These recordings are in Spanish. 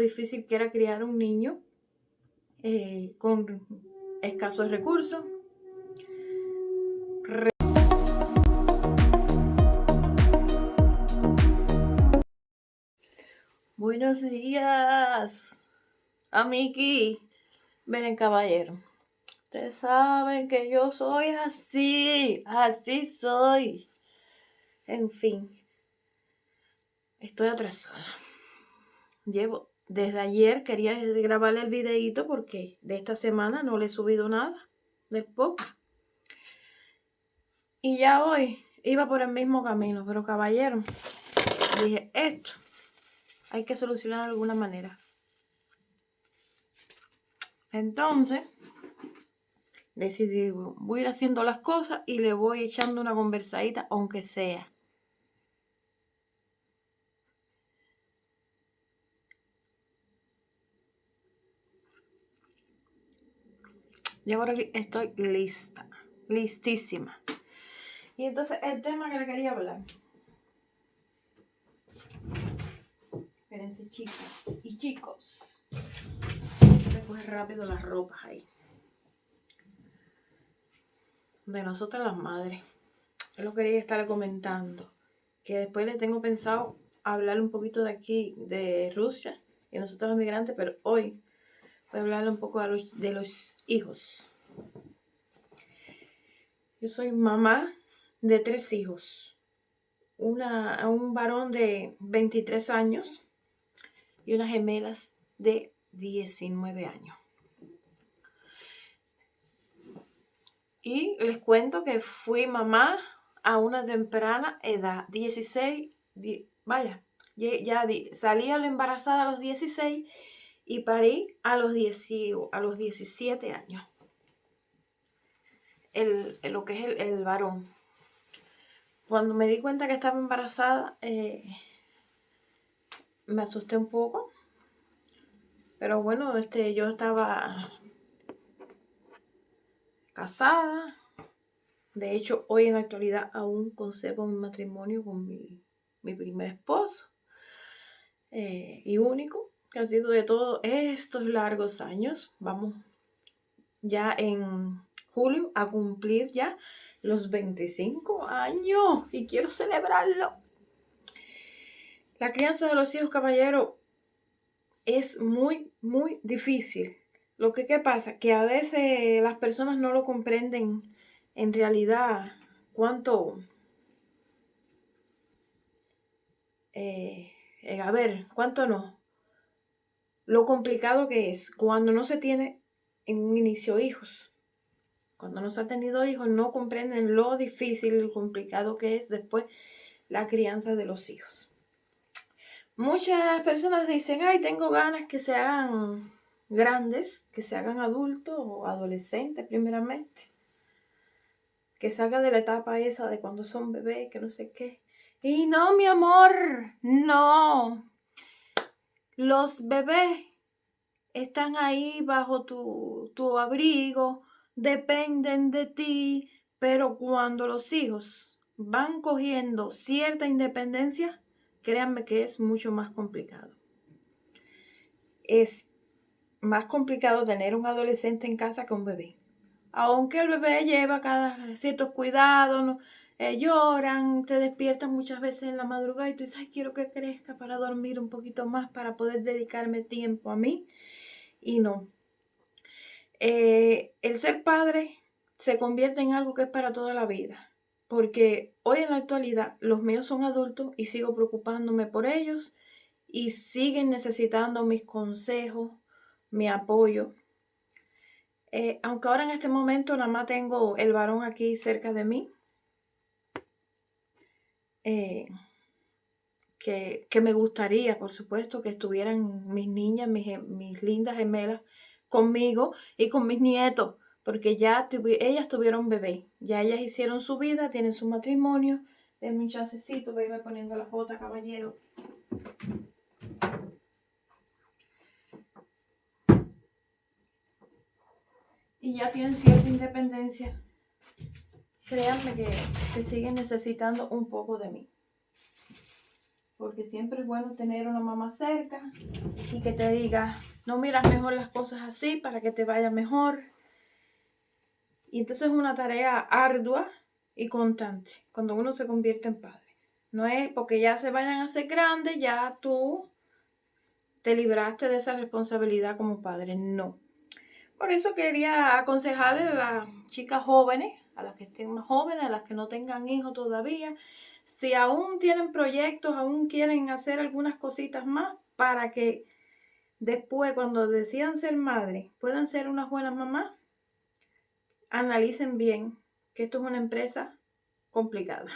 difícil que era criar un niño con escasos recursos. Buenos días, amigui. Miren, caballero, ustedes saben que yo soy así soy. En fin, estoy atrasada. Desde ayer quería grabarle el videíto porque de esta semana no le he subido nada del podcast. Y ya hoy iba por el mismo camino, pero caballero, dije, esto hay que solucionar de alguna manera. Entonces, decidí, voy a ir haciendo las cosas y le voy echando una conversadita, aunque sea. Yo por aquí estoy listísima. Y entonces el tema que le quería hablar. Espérense, chicas y chicos. Voy a coger rápido las ropas ahí. De nosotras las madres. Yo lo quería estar comentando. Que después le tengo pensado hablar un poquito de aquí, de Rusia, y nosotros los migrantes, pero hoy voy a hablar un poco de los hijos. Yo soy mamá de 3 hijos. Un varón de 23 años y unas gemelas de 19 años. Y les cuento que fui mamá a una temprana edad, 16, salí a la embarazada a los 16 y parí a los 17 años. Lo que es el varón. Cuando me di cuenta que estaba embarazada, me asusté un poco. Pero bueno, yo estaba casada. De hecho, hoy en la actualidad aún conservo mi matrimonio con mi primer esposo. Y único, que ha sido de todos estos largos años. Vamos ya en julio a cumplir ya los 25 años y quiero celebrarlo. La crianza de los hijos, caballero, es muy, muy difícil. ¿Qué pasa? Que a veces las personas no lo comprenden en realidad cuánto... cuánto no. Lo complicado que es cuando no se tiene en un inicio hijos. Cuando no se ha tenido hijos no comprenden lo difícil y lo complicado que es después la crianza de los hijos. Muchas personas dicen, ay, tengo ganas que se hagan grandes, que se hagan adultos o adolescentes primeramente. Que salga de la etapa esa de cuando son bebés, que no sé qué. Y no, mi amor, no. Los bebés están ahí bajo tu abrigo, dependen de ti, pero cuando los hijos van cogiendo cierta independencia, créanme que es mucho más complicado. Es más complicado tener un adolescente en casa que un bebé. Aunque el bebé lleva cada ciertos cuidados, ¿no? Lloran, te despiertan muchas veces en la madrugada y tú dices, ay, quiero que crezca para dormir un poquito más, para poder dedicarme tiempo a mí. Y no. El ser padre se convierte en algo que es para toda la vida. Porque hoy en la actualidad los míos son adultos y sigo preocupándome por ellos y siguen necesitando mis consejos, mi apoyo. Aunque ahora en este momento nada más tengo el varón aquí cerca de mí, que me gustaría, por supuesto, que estuvieran mis niñas, mis lindas gemelas conmigo y con mis nietos, porque ya ellas tuvieron bebé, ya ellas hicieron su vida, tienen su matrimonio. Denme un chancecito, voy a ir poniendo la jota, caballero. Y ya tienen cierta independencia. Créanme que siguen necesitando un poco de mí. porque siempre es bueno tener una mamá cerca y que te diga, no, miras mejor las cosas así para que te vaya mejor. Y entonces es una tarea ardua y constante cuando uno se convierte en padre. No es porque ya se vayan a hacer grandes, ya tú te libraste de esa responsabilidad como padre. No. Por eso quería aconsejarle a las chicas jóvenes, a las que estén más jóvenes, a las que no tengan hijos todavía, si aún tienen proyectos, aún quieren hacer algunas cositas más para que después, cuando decidan ser madres, puedan ser unas buenas mamás. Analicen bien que esto es una empresa complicada.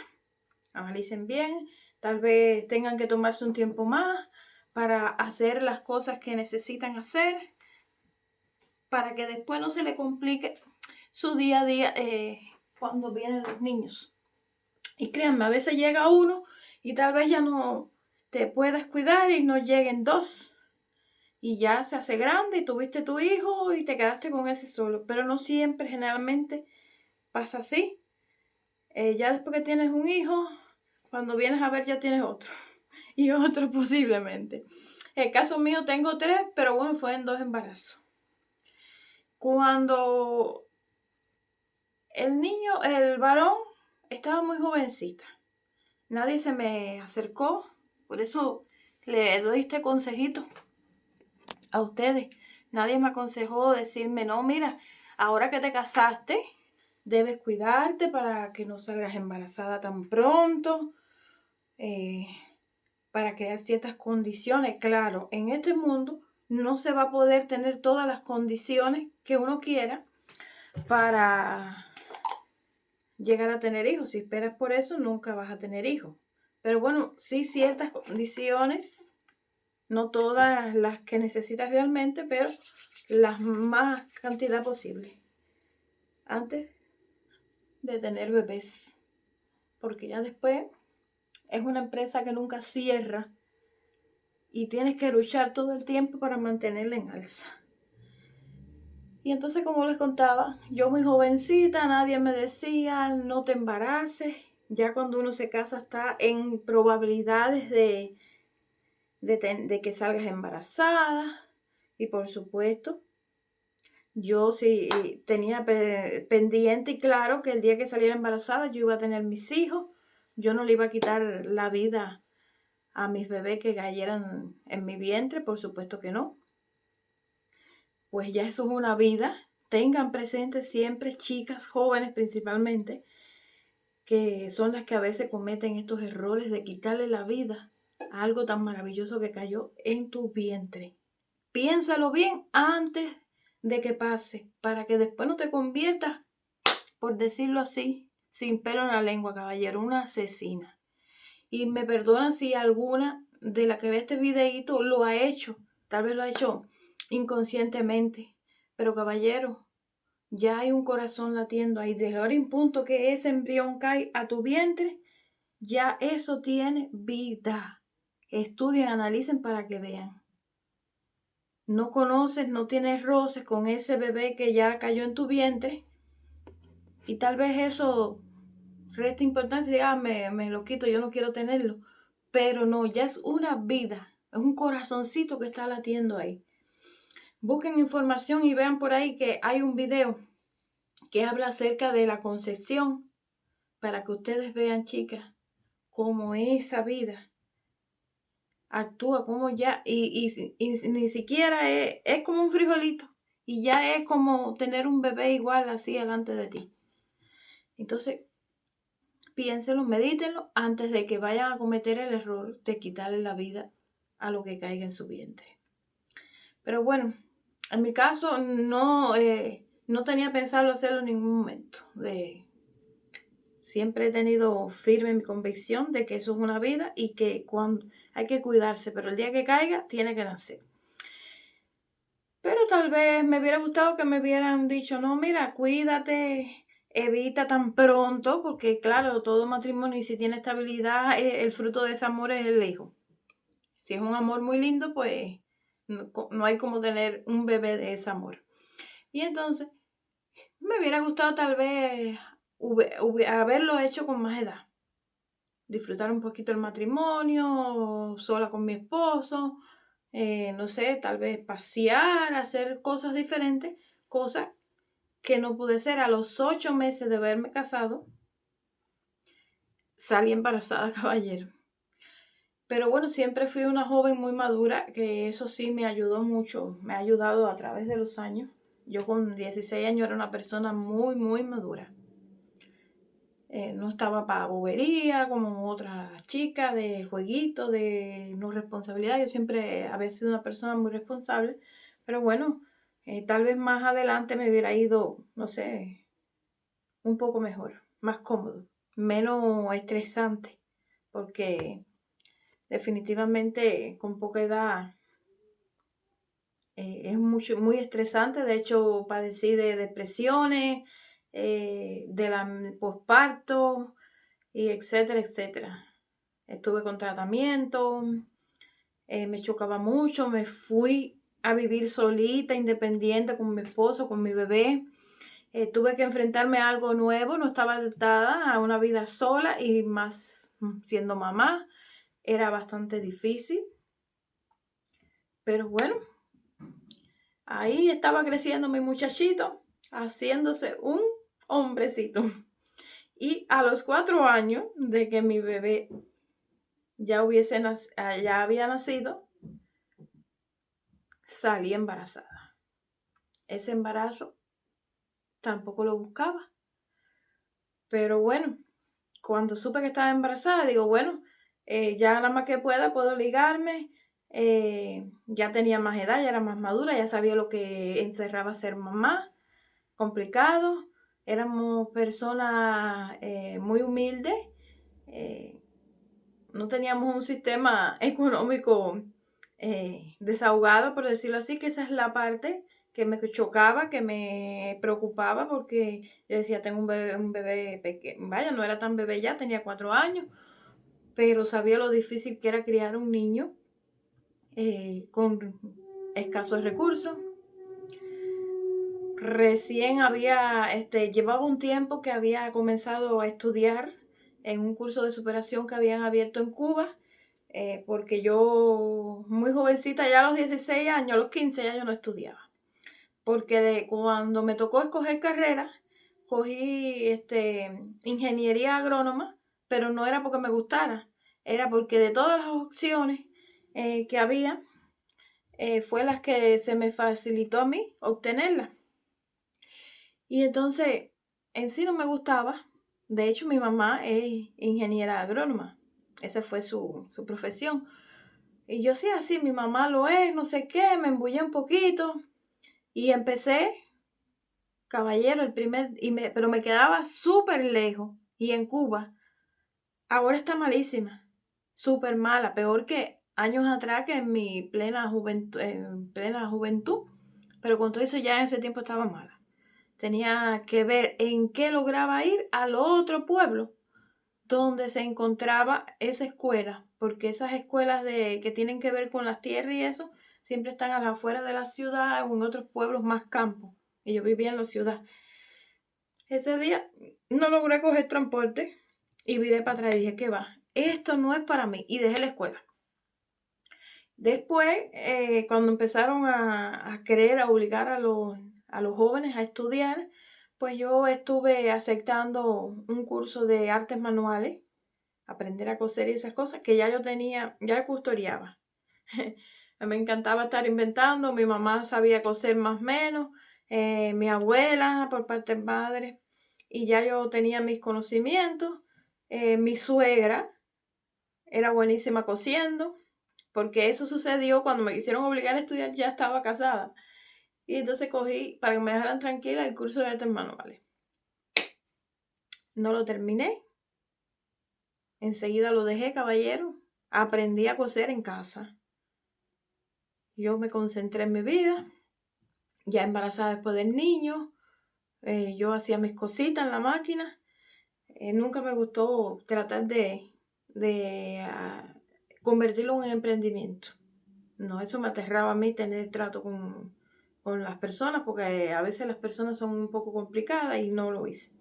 Analicen bien, tal vez tengan que tomarse un tiempo más para hacer las cosas que necesitan hacer, para que después no se le complique su día a día cuando vienen los niños. Y créanme, a veces llega uno y tal vez ya no te puedas cuidar y no lleguen dos. Y ya se hace grande y tuviste tu hijo y te quedaste con ese solo. Pero no siempre, generalmente pasa así. Ya después que tienes un hijo, cuando vienes a ver ya tienes otro. Y otro posiblemente. El caso mío tengo 3, pero bueno, fue en 2 embarazos. Cuando el varón, estaba muy jovencita. Nadie se me acercó. Por eso le doy este consejito a ustedes. Nadie me aconsejó decirme, no, mira, ahora que te casaste, debes cuidarte para que no salgas embarazada tan pronto, para crear ciertas condiciones. Claro, en este mundo no se va a poder tener todas las condiciones que uno quiera para llegar a tener hijos. Si esperas por eso, nunca vas a tener hijos. Pero bueno, sí ciertas condiciones, no todas las que necesitas realmente, pero las más cantidad posible antes de tener bebés. Porque ya después es una empresa que nunca cierra y tienes que luchar todo el tiempo para mantenerla en alza. Y entonces, como les contaba, yo muy jovencita, nadie me decía, no te embaraces. Ya cuando uno se casa está en probabilidades de que salgas embarazada. Y por supuesto, yo sí tenía pendiente y claro que el día que saliera embarazada yo iba a tener mis hijos. Yo no le iba a quitar la vida a mis bebés que cayeran en mi vientre, por supuesto que no. Pues ya eso es una vida. Tengan presente siempre, chicas jóvenes principalmente, que son las que a veces cometen estos errores de quitarle la vida a algo tan maravilloso que cayó en tu vientre. Piénsalo bien antes de que pase, para que después no te conviertas, por decirlo así, sin pelo en la lengua, caballero, una asesina. Y me perdonan si alguna de la que ve este videíto lo ha hecho, tal vez lo ha hecho inconscientemente, pero caballero, ya hay un corazón latiendo ahí. Desde ahora en punto que ese embrión cae a tu vientre, ya eso tiene vida. Estudien, analicen para que vean. No conoces, no tienes roces con ese bebé que ya cayó en tu vientre y tal vez eso resta importancia y diga, me lo quito, yo no quiero tenerlo. Pero no, ya es una vida, es un corazoncito que está latiendo ahí. Busquen información y vean por ahí que hay un video que habla acerca de la concepción, para que ustedes vean, chicas, cómo esa vida actúa, como ya, y ni siquiera es como un frijolito, y ya es como tener un bebé igual así delante de ti. Entonces, piénsenlo, medítenlo antes de que vayan a cometer el error de quitarle la vida a lo que caiga en su vientre. Pero bueno, en mi caso no tenía pensado hacerlo en ningún momento. Siempre he tenido firme mi convicción de que eso es una vida y que cuando hay que cuidarse, pero el día que caiga tiene que nacer. Pero tal vez me hubiera gustado que me hubieran dicho, no, mira, cuídate, evita tan pronto, porque claro, todo matrimonio y si tiene estabilidad, el fruto de ese amor es el hijo. Si es un amor muy lindo, pues no hay como tener un bebé de ese amor. Y entonces, me hubiera gustado tal vez haberlo hecho con más edad. disfrutar un poquito el matrimonio, sola con mi esposo, no sé, tal vez pasear, hacer cosas diferentes, cosas que no pude ser. A los 8 meses de haberme casado, salí embarazada, caballero. Pero bueno, siempre fui una joven muy madura, que eso sí me ayudó mucho, me ha ayudado a través de los años. Yo con 16 años era una persona muy, muy madura. No estaba para bobería como otras chicas, de jueguito, de no responsabilidad. Yo siempre había sido una persona muy responsable, pero bueno, tal vez más adelante me hubiera ido, no sé, un poco mejor, más cómodo, menos estresante, porque definitivamente con poca edad es muy estresante. De hecho, padecí de depresiones, de la posparto, y etcétera, etcétera. Estuve con tratamiento, me chocaba mucho, me fui a vivir solita, independiente, con mi esposo, con mi bebé. Tuve que enfrentarme a algo nuevo, no estaba adaptada a una vida sola y más siendo mamá, era bastante difícil. Pero bueno, ahí estaba creciendo mi muchachito, haciéndose un hombrecito. Y a los 4 años de que mi bebé ya había nacido, salí embarazada. Ese embarazo tampoco lo buscaba. Pero bueno, cuando supe que estaba embarazada, digo, bueno, ya nada más que puedo ligarme. Ya tenía más edad, ya era más madura, ya sabía lo que encerraba ser mamá, complicado. Éramos personas muy humildes. No teníamos un sistema económico desahogado, por decirlo así, que esa es la parte que me chocaba, que me preocupaba, porque yo decía, tengo un bebé pequeño, vaya, no era tan bebé ya, tenía 4 años, pero sabía lo difícil que era criar un niño con escasos recursos. Recién llevaba un tiempo que había comenzado a estudiar en un curso de superación que habían abierto en Cuba, porque yo, muy jovencita, ya a los 16 años, a los 15 ya yo no estudiaba. Porque cuando me tocó escoger carrera, cogí ingeniería agrónoma, pero no era porque me gustara, era porque de todas las opciones que había, fue las que se me facilitó a mí obtenerla. Y entonces, en sí no me gustaba. De hecho, mi mamá es ingeniera agrónoma. Esa fue su profesión. Y yo sí, así, mi mamá lo es, no sé qué, me embullé un poquito. Y empecé, caballero, pero me quedaba súper lejos. Y en Cuba, ahora está malísima. Súper mala, peor que años atrás, que en mi plena juventud. Pero con todo eso ya en ese tiempo estaba mala. Tenía que ver en qué lograba ir al otro pueblo donde se encontraba esa escuela, porque esas escuelas que tienen que ver con las tierras y eso, siempre están a las afueras de la ciudad o en otros pueblos más campos. Y yo vivía en la ciudad. Ese día no logré coger transporte y viré para atrás y dije, ¿qué va? Esto no es para mí. Y dejé la escuela. Después, cuando empezaron a querer a obligar a los jóvenes a estudiar, pues yo estuve aceptando un curso de artes manuales, aprender a coser y esas cosas que ya yo tenía, ya custodiaba. Me encantaba estar inventando, mi mamá sabía coser más o menos, mi abuela por parte de madre, y ya yo tenía mis conocimientos. Mi suegra era buenísima cosiendo, porque eso sucedió cuando me quisieron obligar a estudiar, ya estaba casada. Y entonces cogí, para que me dejaran tranquila, el curso de artes manuales. No lo terminé. Enseguida lo dejé, caballero. Aprendí a coser en casa. Yo me concentré en mi vida. Ya embarazada después del niño. Yo hacía mis cositas en la máquina. Nunca me gustó tratar de convertirlo en emprendimiento. No, eso me aterraba a mí, tener trato con las personas, porque a veces las personas son un poco complicadas y no lo hice.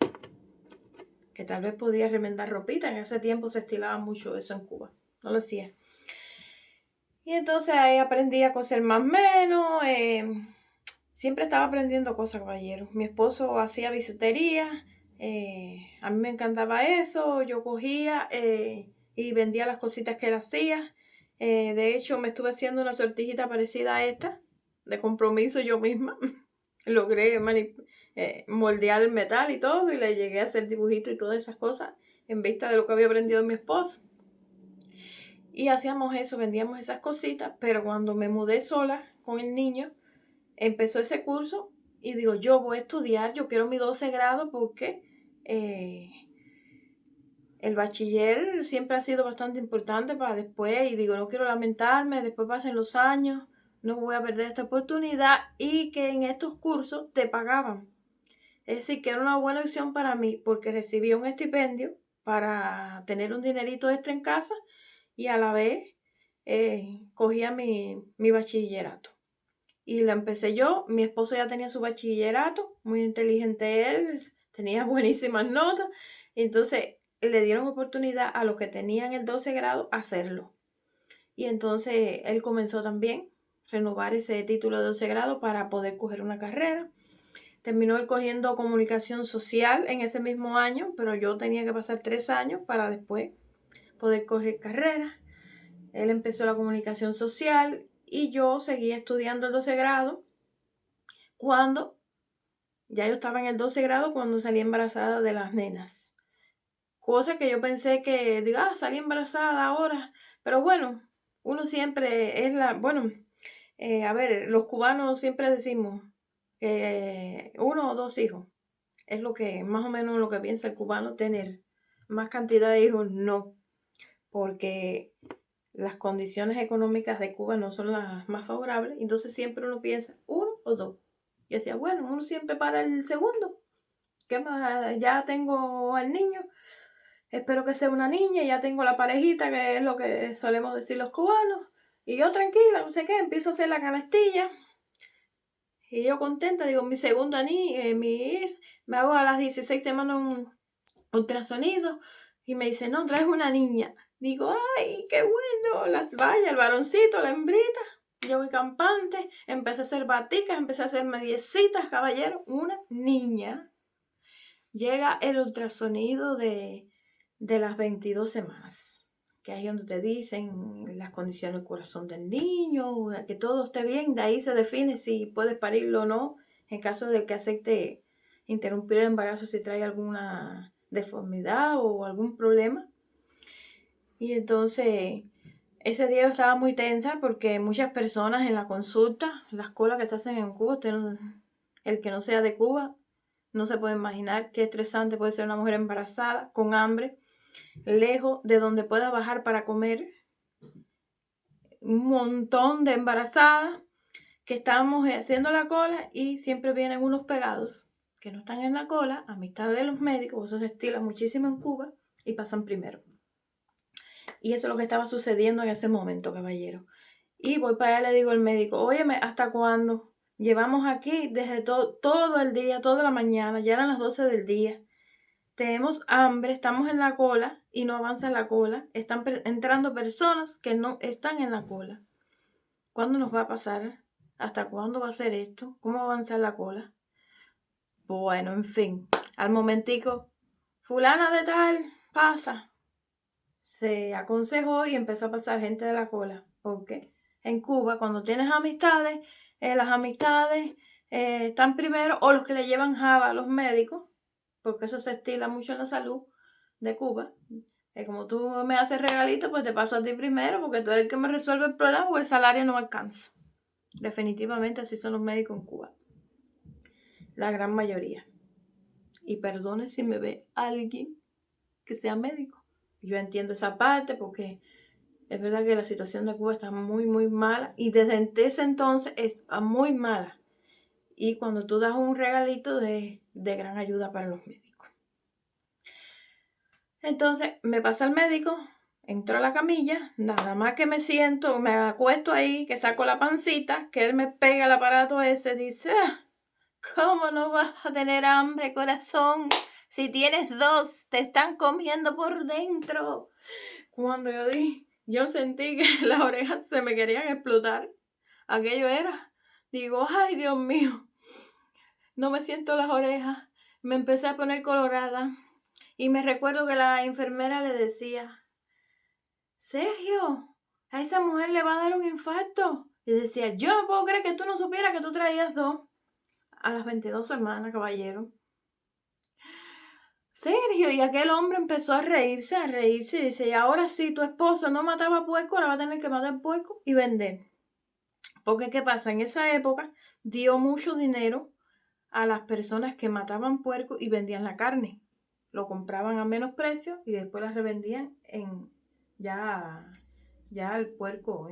que tal vez podía remendar ropita. En ese tiempo se estilaba mucho eso en Cuba, no lo hacía. Y entonces ahí aprendí a coser más o menos. Siempre estaba aprendiendo cosas, caballero. Mi esposo hacía bisutería. A mí me encantaba eso. Yo cogía y vendía las cositas que él hacía. De hecho, me estuve haciendo una sortijita parecida a esta, de compromiso yo misma. Logré moldear el metal y todo, y le llegué a hacer dibujitos y todas esas cosas en vista de lo que había aprendido de mi esposo. Y hacíamos eso, vendíamos esas cositas, pero cuando me mudé sola con el niño, empezó ese curso y digo, yo voy a estudiar, yo quiero mi 12 grado porque el bachiller siempre ha sido bastante importante para después, y digo, no quiero lamentarme, después pasen los años, no voy a perder esta oportunidad, y que en estos cursos te pagaban. Es decir, que era una buena opción para mí porque recibía un estipendio para tener un dinerito extra en casa y a la vez cogía mi bachillerato. Y la empecé yo. Mi esposo ya tenía su bachillerato, muy inteligente él, tenía buenísimas notas. Entonces le dieron oportunidad a los que tenían el 12 grado a hacerlo. Y entonces él comenzó también a renovar ese título de 12 grado para poder coger una carrera. Terminó él cogiendo comunicación social en ese mismo año, pero yo tenía que pasar 3 años para después poder coger carrera. Él empezó la comunicación social y yo seguía estudiando el 12 grado cuando ya yo estaba en el 12 grado cuando salí embarazada de las nenas. Cosa que yo pensé que, digo, salí embarazada ahora. Pero bueno, uno siempre es a ver, los cubanos siempre decimos que 1 o 2 hijos. Es lo que, más o menos lo que piensa el cubano tener. Más cantidad de hijos, no. Porque las condiciones económicas de Cuba no son las más favorables. Entonces siempre uno piensa 1 o 2. Y decía, bueno, uno siempre para el segundo. ¿Qué más? Ya tengo al niño. Espero que sea una niña. Ya tengo la parejita, que es lo que solemos decir los cubanos. Y yo tranquila, no sé qué, empiezo a hacer la canastilla. Y yo contenta, digo, mi segunda niña, me hago a las 16 semanas un ultrasonido. Y me dice, no, traes una niña. Digo, ay, qué bueno, las vallas, el varoncito, la hembrita. Yo voy campante, empecé a hacer baticas, empecé a hacer mediecitas, caballero, una niña. Llega el ultrasonido de las 22 semanas, que ahí es donde te dicen las condiciones del corazón del niño, que todo esté bien, de ahí se define si puedes parirlo o no, en caso de que acepte interrumpir el embarazo si trae alguna deformidad o algún problema. Y entonces ese día yo estaba muy tensa porque muchas personas en la consulta, las colas que se hacen en Cuba, el que no sea de Cuba no se puede imaginar qué estresante puede ser una mujer embarazada, con hambre, lejos de donde pueda bajar para comer. Un montón de embarazadas que estábamos haciendo la cola y siempre vienen unos pegados que no están en la cola, a mitad de los médicos, eso se estila muchísimo en Cuba, y pasan primero. Y eso es lo que estaba sucediendo en ese momento, caballero. Y voy para allá y le digo al médico, óyeme, ¿hasta cuándo? Llevamos aquí desde todo el día, toda la mañana, ya eran las 12 del día. Tenemos hambre, estamos en la cola y no avanza la cola. Están entrando personas que no están en la cola. ¿Cuándo nos va a pasar? ¿Hasta cuándo va a ser esto? ¿Cómo va a avanzar la cola? Bueno, en fin, al momentico, fulana de tal, pasa. Se aconsejó y empezó a pasar gente de la cola. Porque en Cuba, cuando tienes amistades, las amistades están primero, o los que le llevan java a los médicos, porque eso se estila mucho en la salud de Cuba. Como tú me haces regalito, pues te paso a ti primero, porque tú eres el que me resuelve el problema, o el salario no alcanza. Definitivamente así son los médicos en Cuba. La gran mayoría. Y perdone si me ve alguien que sea médico. Yo entiendo esa parte porque es verdad que la situación de Cuba está muy, muy mala. Y desde ese entonces está muy mala. Y cuando tú das un regalito de gran ayuda para los médicos. Entonces me pasa el médico, entro a la camilla, nada más que me siento, me acuesto ahí, que saco la pancita, que él me pega el aparato ese, dice, ¿cómo no vas a tener hambre, corazón? Si tienes 2, te están comiendo por dentro. Cuando yo sentí que las orejas se me querían explotar. Aquello era. Digo, ay, Dios mío. No me siento las orejas. Me empecé a poner colorada. Y me recuerdo que la enfermera le decía, Sergio, a esa mujer le va a dar un infarto. Y decía, yo no puedo creer que tú no supieras que tú traías 2. A las 22 semanas, caballero. Sergio, y aquel hombre empezó a reírse, y dice, y ahora sí, tu esposo no mataba puerco, ahora va a tener que matar puerco y vender. Porque, ¿qué pasa? En esa época dio mucho dinero a las personas que mataban puerco y vendían la carne. Lo compraban a menos precio y después la revendían en ya el puerco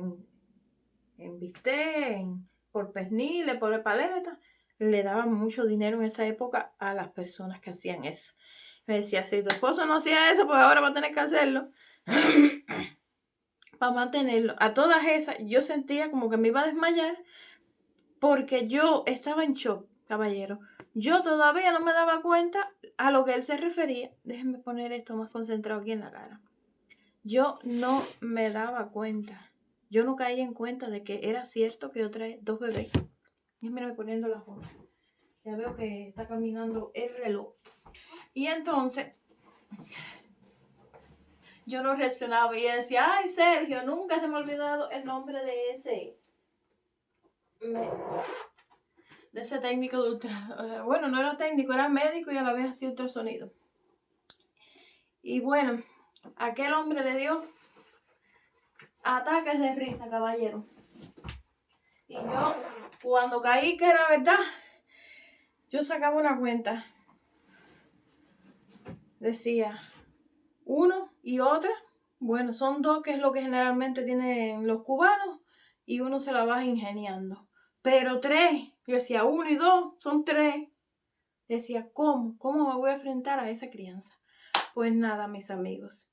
en bistec, por pernil, por paleta. Le daban mucho dinero en esa época a las personas que hacían eso. Me decía, si tu esposo no hacía eso, pues ahora va a tener que hacerlo. Para mantenerlo. A todas esas, yo sentía como que me iba a desmayar porque yo estaba en shock, caballero. Yo todavía no me daba cuenta a lo que él se refería. Déjenme poner esto más concentrado aquí en la cara. Yo no me daba cuenta. Yo no caí en cuenta de que era cierto que yo traía 2 bebés. Déjenme poniendo la foto. Ya veo que está caminando el reloj. Y entonces, yo no reaccionaba y decía, ay, Sergio, nunca se me ha olvidado el nombre de ese técnico de ultra. Bueno, no era técnico, era médico y a la vez hacía ultrasonido. Y bueno, aquel hombre le dio ataques de risa, caballero. Y yo, cuando caí que era verdad, yo sacaba una cuenta. Decía, 1 y otra. Bueno, son 2, que es lo que generalmente tienen los cubanos, y uno se la va ingeniando. Pero 3, yo decía 1 y 2, son 3. Decía, ¿cómo me voy a enfrentar a esa crianza? Pues nada, mis amigos.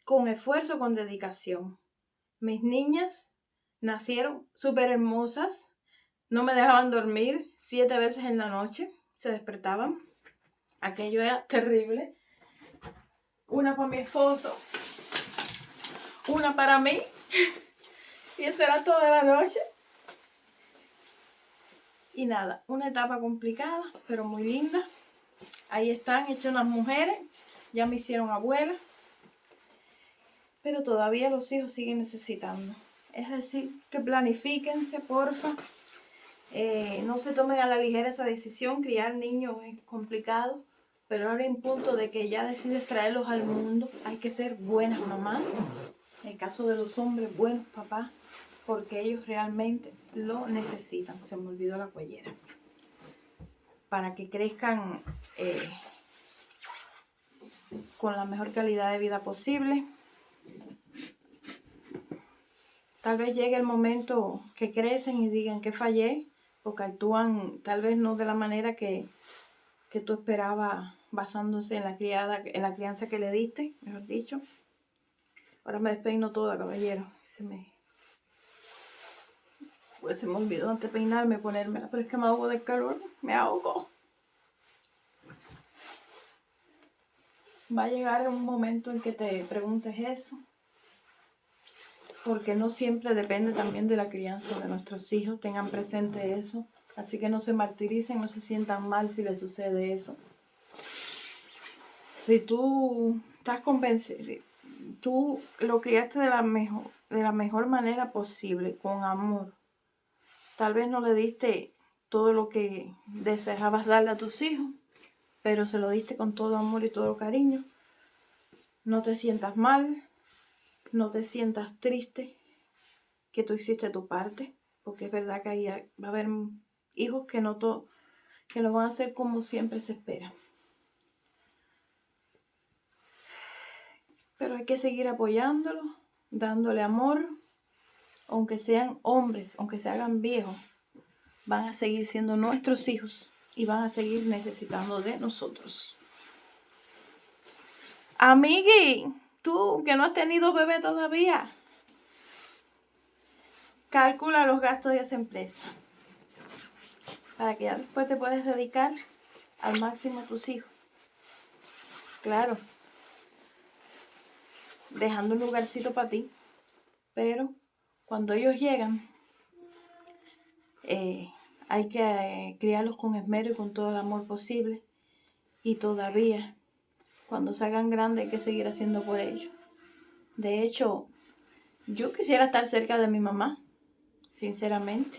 Con esfuerzo, con dedicación. Mis niñas nacieron súper hermosas. No me dejaban dormir 7 veces en la noche. Se despertaban. Aquello era terrible. Una para mi esposo, una para mí. Y eso era toda la noche. Y nada, una etapa complicada, pero muy linda. Ahí están hechas unas mujeres. Ya me hicieron abuela. Pero todavía los hijos siguen necesitando. Es decir, que planifíquense, porfa. No se tomen a la ligera esa decisión. Criar niños es complicado. Pero ahora en punto de que ya decides traerlos al mundo, hay que ser buenas mamás. En el caso de los hombres, buenos papás, porque ellos realmente lo necesitan. Se me olvidó la cuellera. Para que crezcan con la mejor calidad de vida posible. Tal vez llegue el momento que crecen y digan que fallé, porque actúan tal vez no de la manera que tú esperabas, basándose en la crianza que le diste, mejor dicho. Ahora me despeino toda, caballero. Se me olvidó antes de peinarme, ponérmela, pero es que me ahogo del calor, me ahogo. Va a llegar un momento en que te preguntes eso, porque no siempre depende también de la crianza de nuestros hijos. Tengan presente eso. Así que no se martiricen, no se sientan mal si les sucede eso. Si tú estás convencido, tú lo criaste de la mejor manera posible, con amor. Tal vez no le diste todo lo que deseabas darle a tus hijos, pero se lo diste con todo amor y todo cariño. No te sientas mal, no te sientas triste que tú hiciste tu parte, porque es verdad que ahí va a haber hijos que no van a hacer como siempre se espera. Pero hay que seguir apoyándolos, dándole amor, aunque sean hombres, aunque se hagan viejos, van a seguir siendo nuestros hijos y van a seguir necesitando de nosotros. Amigui, tú que no has tenido bebé todavía, calcula los gastos de esa empresa para que ya después te puedas dedicar al máximo a tus hijos. Claro, dejando un lugarcito para ti. Pero cuando ellos llegan, hay que criarlos con esmero y con todo el amor posible. Y todavía, cuando salgan grandes, hay que seguir haciendo por ellos. De hecho, yo quisiera estar cerca de mi mamá, sinceramente.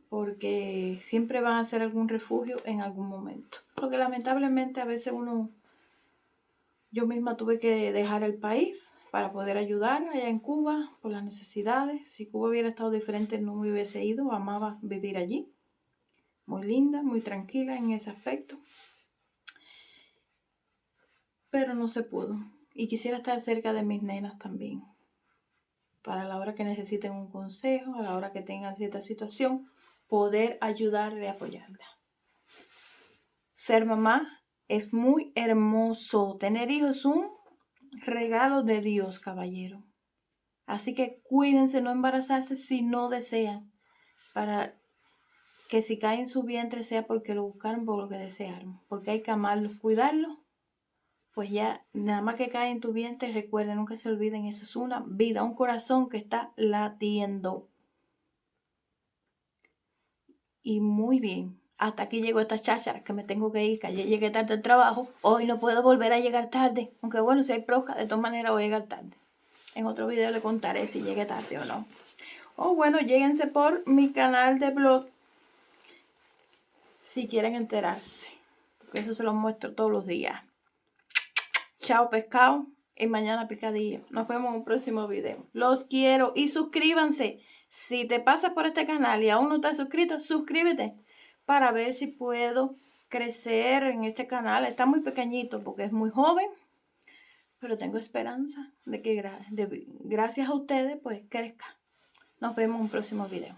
Porque siempre van a ser algún refugio en algún momento. Porque lamentablemente a veces yo misma tuve que dejar el país para poder ayudar allá en Cuba por las necesidades. Si Cuba hubiera estado diferente no me hubiese ido, amaba vivir allí. Muy linda, muy tranquila en ese aspecto. Pero no se pudo. Y quisiera estar cerca de mis nenas también. Para la hora que necesiten un consejo, a la hora que tengan cierta situación, poder ayudarle y apoyarla. Ser mamá es muy hermoso. Tener hijos es un regalo de Dios, caballero. Así que cuídense no embarazarse si no desean. Para que si cae en su vientre sea porque lo buscaron, por lo que desearon. Porque hay que amarlos, cuidarlos. Pues ya, nada más que cae en tu vientre, recuerden, nunca se olviden, eso es una vida, un corazón que está latiendo. Y muy bien. Hasta aquí llegó esta cháchara, que me tengo que ir, que ayer llegué tarde al trabajo. Hoy no puedo volver a llegar tarde. Aunque bueno, si hay prosca, de todas maneras voy a llegar tarde. En otro video le contaré si llegué tarde o no. O bueno, lléguense por mi canal de blog si quieren enterarse. Porque eso se los muestro todos los días. Chao pescado y mañana picadillo. Nos vemos en un próximo video. Los quiero y suscríbanse. Si te pasas por este canal y aún no estás suscrito, suscríbete para ver si puedo crecer en este canal. Está muy pequeñito porque es muy joven, pero tengo esperanza de que gracias a ustedes pues crezca. Nos vemos en un próximo video.